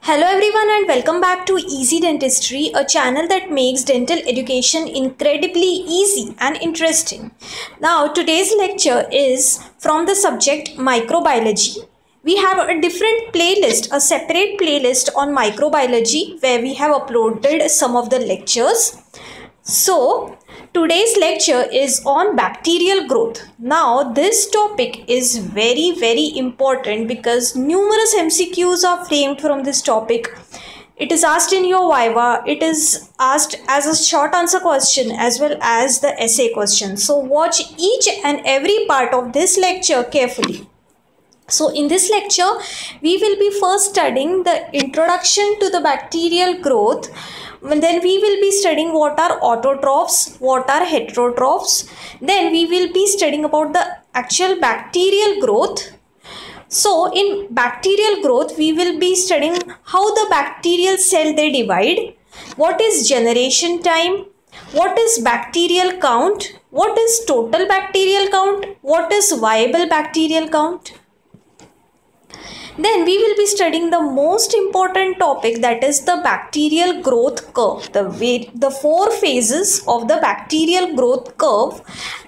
Hello everyone and welcome back to Easy Dentistry, a channel that makes dental education incredibly easy and interesting. Now today's lecture is from the subject microbiology. We have a different playlist, a separate playlist on microbiology where we have uploaded some of the lectures. So today's lecture is on bacterial growth. Now this topic is very important because numerous MCQs are framed from this topic. It is asked in your Viva, it is asked as a short answer question as well as the essay question. So watch each and every part of this lecture carefully. So in this lecture, we will be first studying the introduction to the bacterial growth. Then we will be studying what are autotrophs, what are heterotrophs. Then we will be studying about the actual bacterial growth. So in bacterial growth, we will be studying how the bacterial cell they divide, what is generation time, what is bacterial count, what is total bacterial count, what is viable bacterial count. Then we will be studying the most important topic, that is the bacterial growth curve, the four phases of the bacterial growth curve,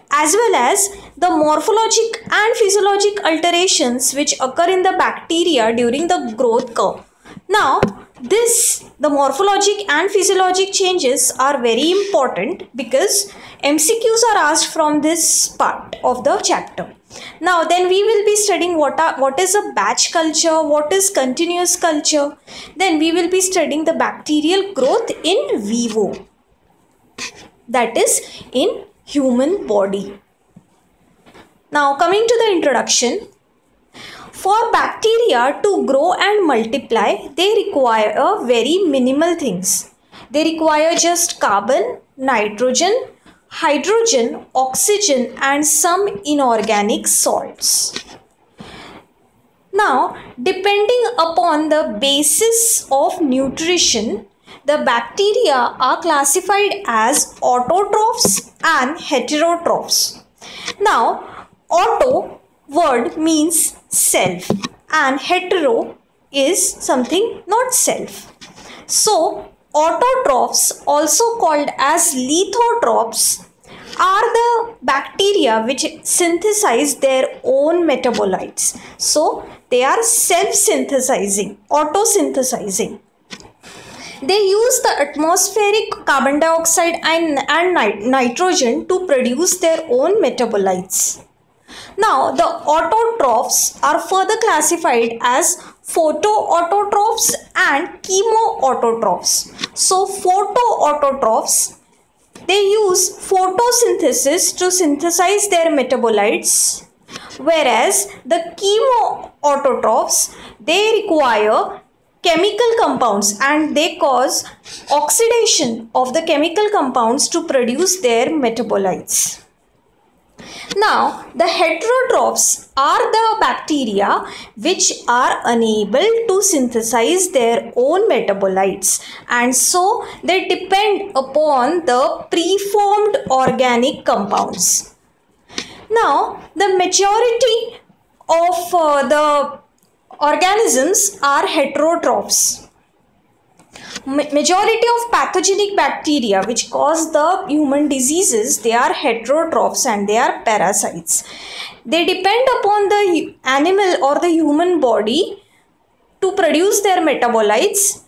as well as the morphologic and physiologic alterations which occur in the bacteria during the growth curve. Now the morphologic and physiologic changes are very important because MCQs are asked from this part of the chapter. Now then we will be studying what is a batch culture, what is continuous culture. Then we will be studying the bacterial growth in vivo, that is in human body. Now coming to the introduction. For bacteria to grow and multiply, they require very minimal things. They require just carbon, nitrogen, hydrogen, oxygen and some inorganic salts. Now, depending upon the basis of nutrition, the bacteria are classified as autotrophs and heterotrophs. Now, auto word means self and hetero is something not self. So, autotrophs, also called as lithotrophs, are the bacteria which synthesize their own metabolites. So, they are self-synthesizing, auto-synthesizing. They use the atmospheric carbon dioxide and nitrogen to produce their own metabolites. Now, the autotrophs are further classified as photoautotrophs and chemoautotrophs. So, photoautotrophs, they use photosynthesis to synthesize their metabolites, whereas the chemoautotrophs, they require chemical compounds and they cause oxidation of the chemical compounds to produce their metabolites. Now, the heterotrophs are the bacteria which are unable to synthesize their own metabolites, and so they depend upon the preformed organic compounds. Now, the majority of the organisms are heterotrophs. Majority of pathogenic bacteria which cause the human diseases, they are heterotrophs and they are parasites. They depend upon the animal or the human body to produce their metabolites.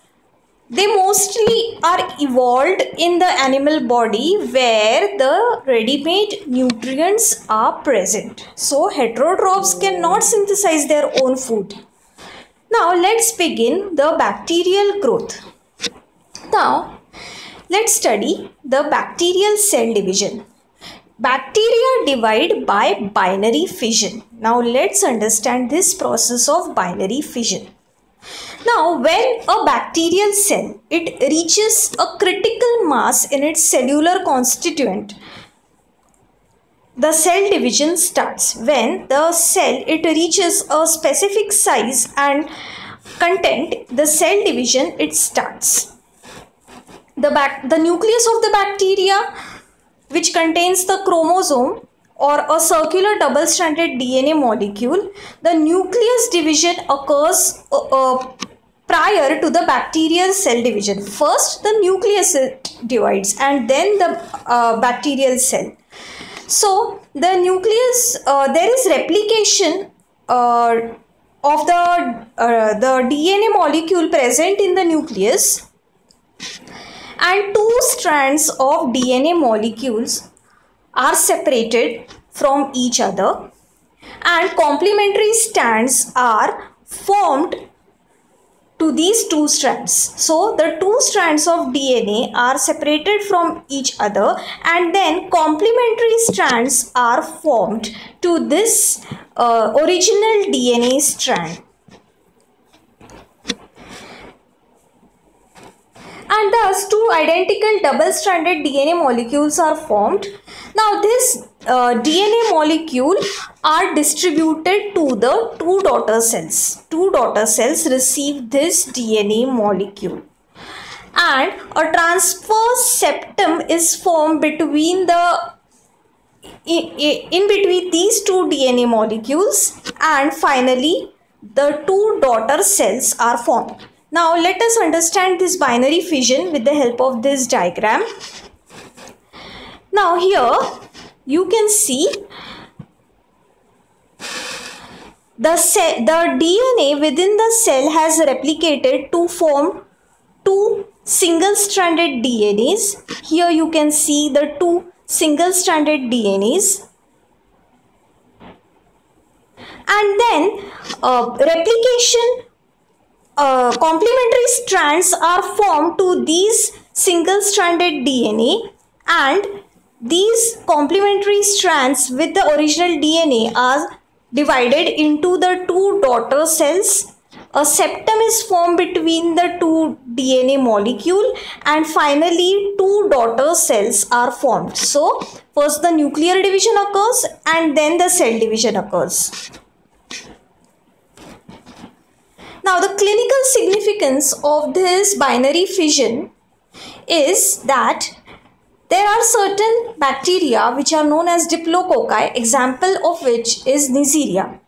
They mostly are evolved in the animal body where the ready-made nutrients are present. So heterotrophs cannot synthesize their own food. Now let's begin the bacterial growth. Now, let's study the bacterial cell division. Bacteria divide by binary fission. Now, let's understand this process of binary fission. Now, when a bacterial cell, it reaches a critical mass in its cellular constituent, the cell division starts. When the cell, it reaches a specific size and content, the cell division, it starts. The nucleus of the bacteria, which contains the chromosome or a circular double-stranded DNA molecule, the nucleus division occurs prior to the bacterial cell division. First, the nucleus divides and then the bacterial cell. So, the nucleus, there is replication of the DNA molecule present in the nucleus, and two strands of DNA molecules are separated from each other and complementary strands are formed to these two strands. So the two strands of DNA are separated from each other and then complementary strands are formed to this original DNA strand. And thus two identical double-stranded DNA molecules are formed. Now this DNA molecule are distributed to the two daughter cells. Two daughter cells receive this DNA molecule. And a transverse septum is formed between in between these two DNA molecules, and finally the two daughter cells are formed. Now let us understand this binary fission with the help of this diagram. Now here you can see the DNA within the cell has replicated to form two single-stranded DNAs. Here you can see the two single-stranded DNAs. And then replication complementary strands are formed to these single-stranded DNA, and these complementary strands with the original DNA are divided into the two daughter cells. A septum is formed between the two DNA molecule, and finally two daughter cells are formed. So first the nuclear division occurs and then the cell division occurs. Now the clinical significance of this binary fission is that there are certain bacteria which are known as diplococci, example of which is Neisseria.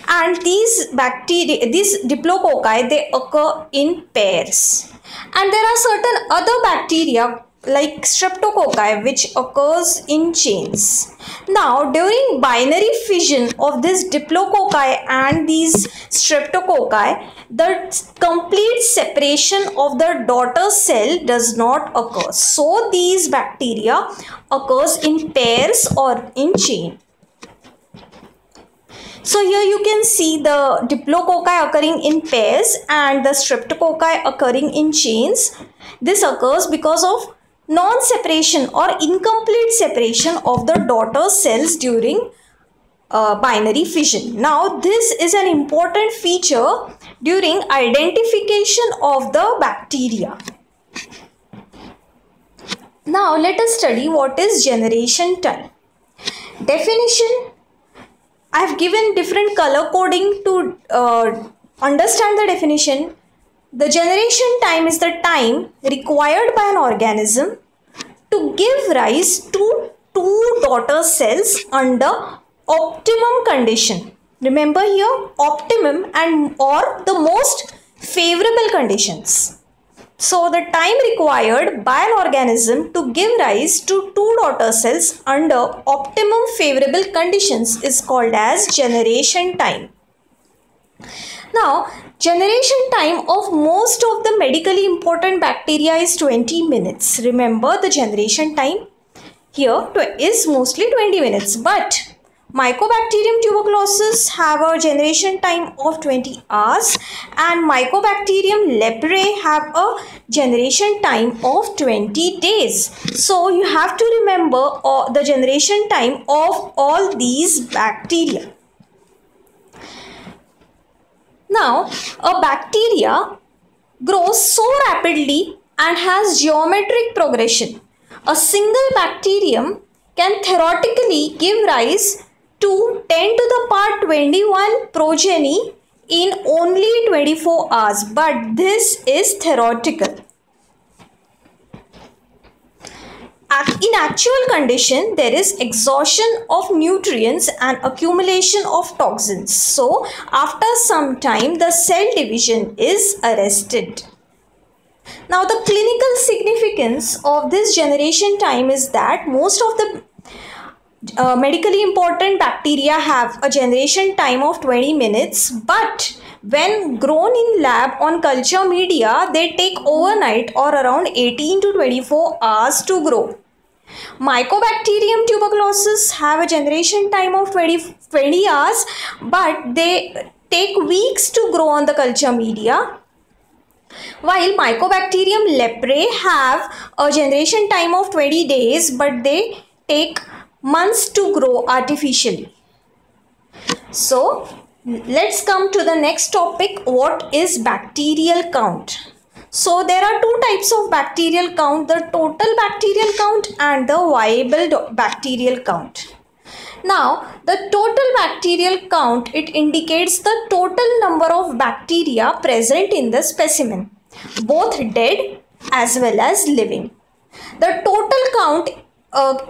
And these diplococci, they occur in pairs. And there are certain other bacteria like streptococci which occurs in chains. Now during binary fission of this diplococci and these streptococci, the complete separation of the daughter cell does not occur. So these bacteria occurs in pairs or in chain. So here you can see the diplococci occurring in pairs and the streptococci occurring in chains. This occurs because of non-separation or incomplete separation of the daughter cells during binary fission. Now this is an important feature during identification of the bacteria. Now let us study what is generation time. Definition: I have given different color coding to understand the definition. The generation time is the time required by an organism to give rise to two daughter cells under optimum condition. Remember here, optimum and or the most favorable conditions. So the time required by an organism to give rise to two daughter cells under optimum favorable conditions is called as generation time. Now, generation time of most of the medically important bacteria is 20 minutes. Remember, the generation time here is mostly 20 minutes, but Mycobacterium tuberculosis have a generation time of 20 hours and Mycobacterium leprae have a generation time of 20 days. So you have to remember the generation time of all these bacteria. Now, a bacteria grows so rapidly and has geometric progression. A single bacterium can theoretically give rise to 10 to the power 21 progeny in only 24 hours, but this is theoretical. In actual condition, there is exhaustion of nutrients and accumulation of toxins. So, after some time, the cell division is arrested. Now, the clinical significance of this generation time is that most of the medically important bacteria have a generation time of 20 minutes, but when grown in lab on culture media, they take overnight or around 18 to 24 hours to grow. Mycobacterium tuberculosis have a generation time of 20 hours, but they take weeks to grow on the culture media. While Mycobacterium leprae have a generation time of 20 days, but they take months to grow artificially. So, let's come to the next topic. What is bacterial count? So, there are two types of bacterial count, the total bacterial count and the viable bacterial count. Now, the total bacterial count, it indicates the total number of bacteria present in the specimen, both dead as well as living. The total count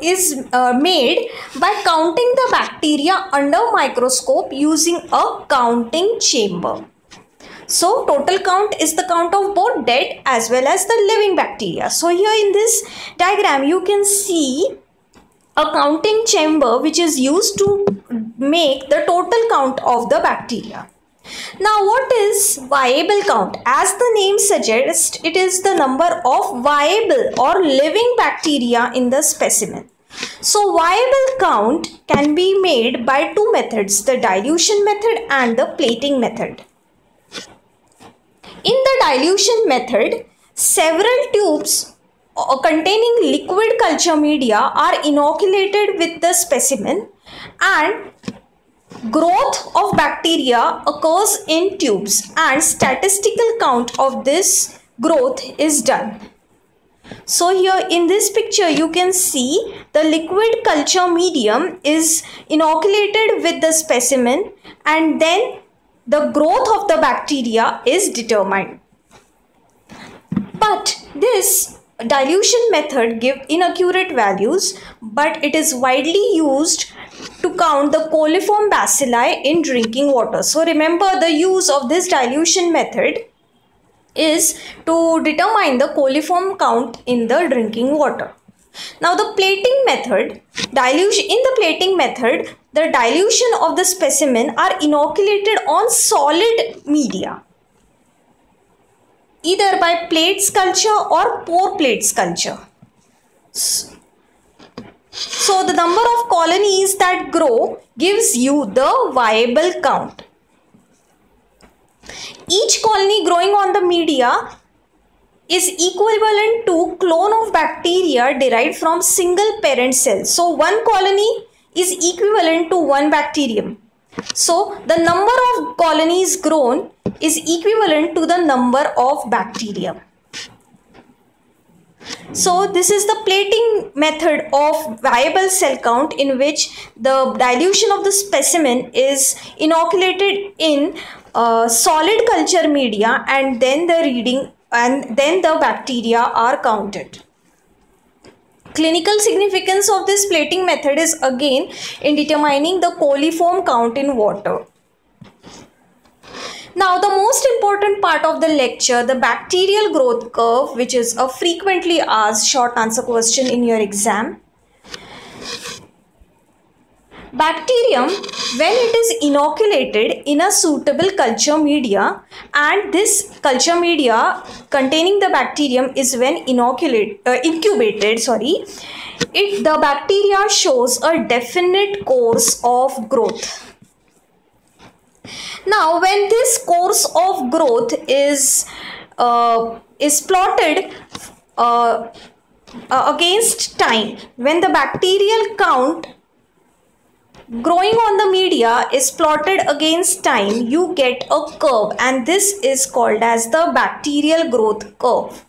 is made by counting the bacteria under microscope using a counting chamber. So, total count is the count of both dead as well as the living bacteria. So, here in this diagram, you can see a counting chamber which is used to make the total count of the bacteria. Now, what is viable count? As the name suggests, it is the number of viable or living bacteria in the specimen. So, viable count can be made by two methods, the dilution method and the plating method. In the dilution method, several tubes containing liquid culture media are inoculated with the specimen and growth of bacteria occurs in tubes and statistical count of this growth is done. So here in this picture you can see the liquid culture medium is inoculated with the specimen and then the growth of the bacteria is determined. But this dilution method gives inaccurate values, but it is widely used to count the coliform bacilli in drinking water. So remember, the use of this dilution method is to determine the coliform count in the drinking water. Now the plating method, in the plating method, the dilution of the specimen are inoculated on solid media, either by plates culture or pore plates culture. So the number of colonies that grow gives you the viable count. Each colony growing on the media is equivalent to clone of bacteria derived from single parent cell. So one colony is equivalent to one bacterium. So the number of colonies grown is equivalent to the number of bacteria. So this is the plating method of viable cell count, in which the dilution of the specimen is inoculated in solid culture media and then the bacteria are counted. Clinical significance of this plating method is again in determining the coliform count in water. Now the most important part of the lecture, the bacterial growth curve, which is a frequently asked short answer question in your exam. Bacterium, when it is inoculated in a suitable culture media, and this culture media containing the bacterium is when incubated, the bacteria shows a definite course of growth. Now, when this course of growth is plotted against time, when the bacterial count growing on the media is plotted against time, you get a curve, and this is called as the bacterial growth curve.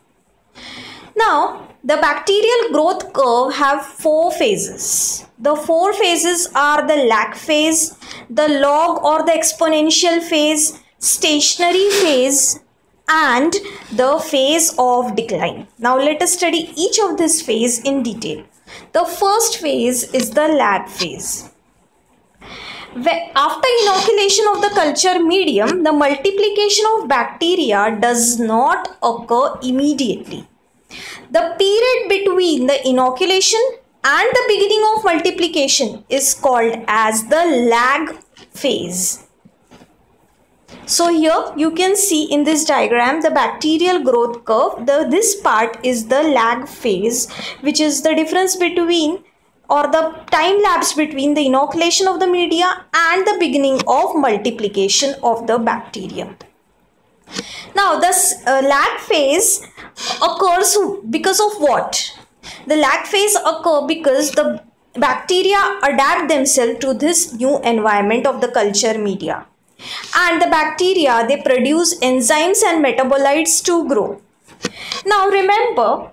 Now, the bacterial growth curve have 4 phases. The 4 phases are the lag phase, the log or the exponential phase, stationary phase, and the phase of decline. Now let us study each of this phase in detail. The first phase is the lag phase. After inoculation of the culture medium, the multiplication of bacteria does not occur immediately. The period between the inoculation and the beginning of multiplication is called as the lag phase. So here you can see in this diagram the bacterial growth curve. This part is the lag phase, which is the difference between or the time lapse between the inoculation of the media and the beginning of multiplication of the bacteria. Now this lag phase occurs because of what? The lag phase occurs because the bacteria adapt themselves to this new environment of the culture media. And the bacteria, they produce enzymes and metabolites to grow. Now remember,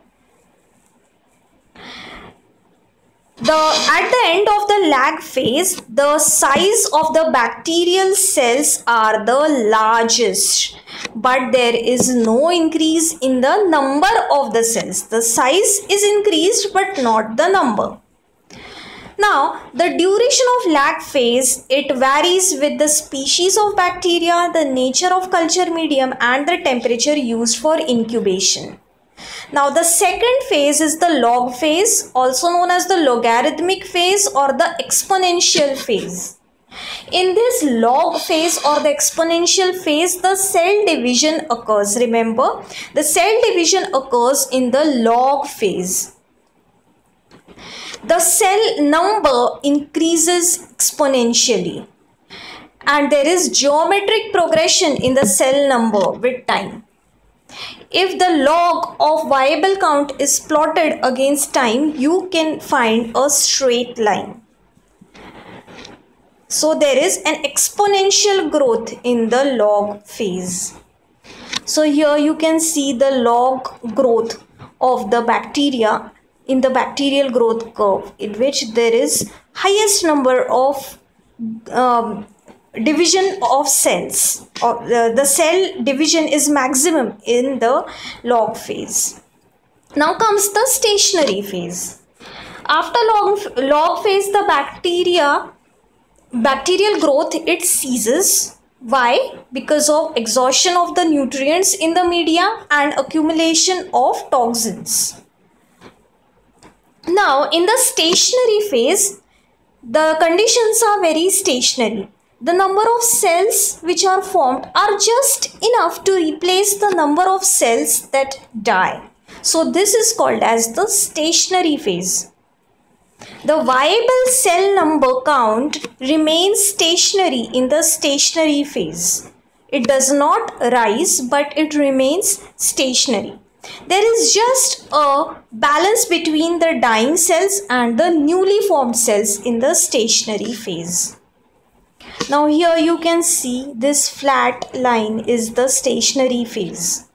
at the end of the lag phase, the size of the bacterial cells are the largest, but there is no increase in the number of the cells. The size is increased but not the number. Now, the duration of lag phase, it varies with the species of bacteria, the nature of culture medium and the temperature used for incubation. Now, the second phase is the log phase, also known as the logarithmic phase or the exponential phase. In this log phase or the exponential phase, the cell division occurs. Remember, the cell division occurs in the log phase. The cell number increases exponentially and there is geometric progression in the cell number with time. If the log of viable count is plotted against time, you can find a straight line. So there is an exponential growth in the log phase. So here you can see the log growth of the bacteria in the bacterial growth curve, in which there is highest number of division of cells. The cell division is maximum in the log phase. Now comes the stationary phase. After log phase, the bacterial growth, it ceases. Why? Because of exhaustion of the nutrients in the media and accumulation of toxins. Now, in the stationary phase, the conditions are very stationary. The number of cells which are formed are just enough to replace the number of cells that die. So, this is called as the stationary phase. The viable cell number count remains stationary in the stationary phase. It does not rise, but it remains stationary. There is just a balance between the dying cells and the newly formed cells in the stationary phase. Now here you can see this flat line is the stationary phase.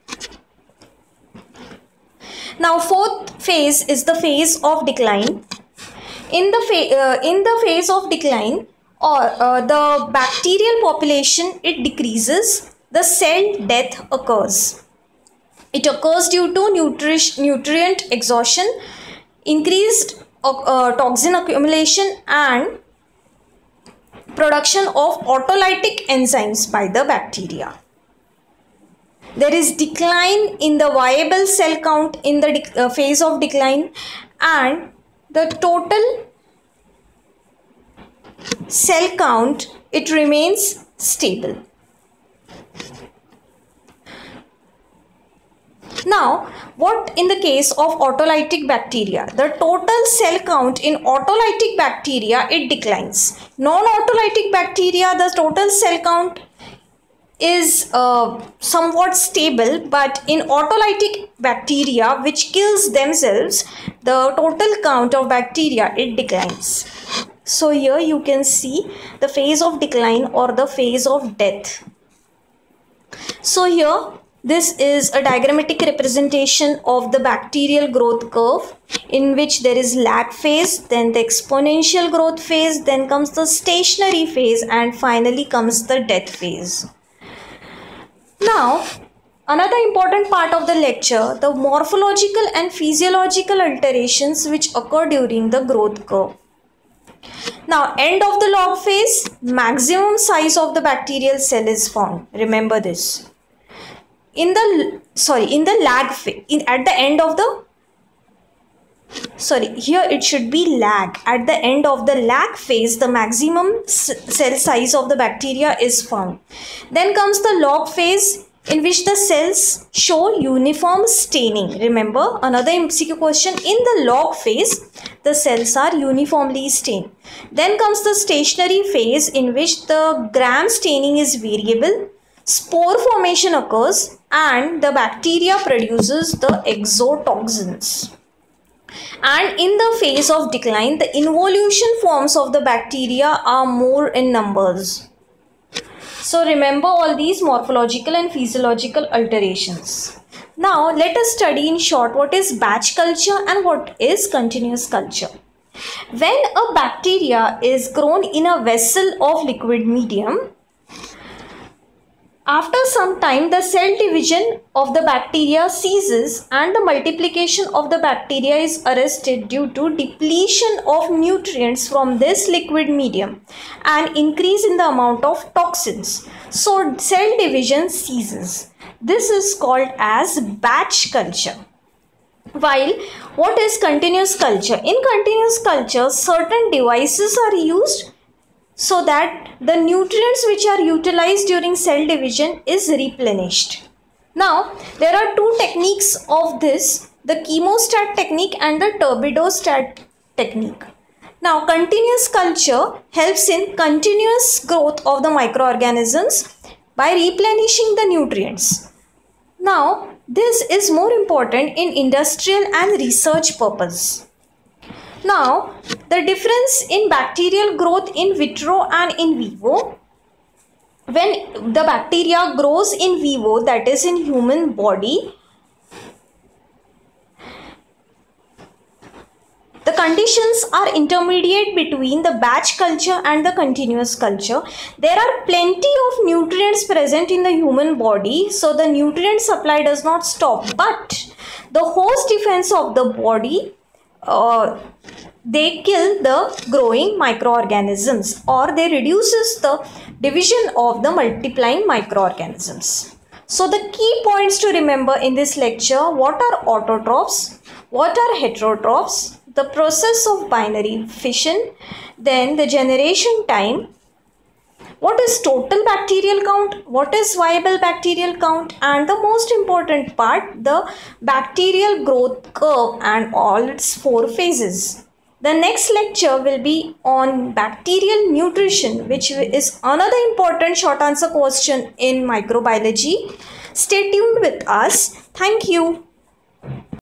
Now fourth phase is the phase of decline. In the phase of decline, or the bacterial population, it decreases, the cell death occurs. It occurs due to nutrient exhaustion, increased toxin accumulation and production of autolytic enzymes by the bacteria. There is decline in the viable cell count in the phase of decline, and the total cell count, it remains stable. Now, what in the case of autolytic bacteria? The total cell count in autolytic bacteria, it declines. Non-autolytic bacteria, the total cell count is somewhat stable, but in autolytic bacteria which kills themselves, the total count of bacteria, it declines. So here you can see the phase of decline or the phase of death. So here this is a diagrammatic representation of the bacterial growth curve, in which there is lag phase, then the exponential growth phase, then comes the stationary phase, and finally comes the death phase. Now, Another important part of the lecture, the morphological and physiological alterations which occur during the growth curve. Now, end of the log phase, maximum size of the bacterial cell is found. Remember this. In the lag phase, at the end of the, here it should be lag. At the end of the lag phase, the maximum cell size of the bacteria is found. Then comes the log phase, in which the cells show uniform staining. Remember, another MCQ question, in the log phase, the cells are uniformly stained. Then comes the stationary phase, in which the gram staining is variable, spore formation occurs, and the bacteria produces the exotoxins. And in the phase of decline, the involution forms of the bacteria are more in numbers. So remember all these morphological and physiological alterations. Now let us study in short what is batch culture and what is continuous culture. When a bacteria is grown in a vessel of liquid medium, after some time the cell division of the bacteria ceases and the multiplication of the bacteria is arrested due to depletion of nutrients from this liquid medium and increase in the amount of toxins. So cell division ceases. This is called as batch culture. While what is continuous culture? In continuous culture, certain devices are used so that the nutrients which are utilized during cell division is replenished. Now, there are two techniques of this, the chemostat technique and the turbidostat technique. Now, continuous culture helps in continuous growth of the microorganisms by replenishing the nutrients. Now, this is more important in industrial and research purpose. Now, the difference in bacterial growth in vitro and in vivo. When the bacteria grows in vivo, that is in human body, the conditions are intermediate between the batch culture and the continuous culture. There are plenty of nutrients present in the human body, so the nutrient supply does not stop, but the host defense of the body, they kill the growing microorganisms, or they reduces the division of the multiplying microorganisms. So the key points to remember in this lecture: what are autotrophs, what are heterotrophs, the process of binary fission, then the generation time, what is total bacterial count, what is viable bacterial count, and the most important part, the bacterial growth curve and all its 4 phases. The next lecture will be on bacterial nutrition, which is another important short answer question in microbiology. Stay tuned with us. Thank you.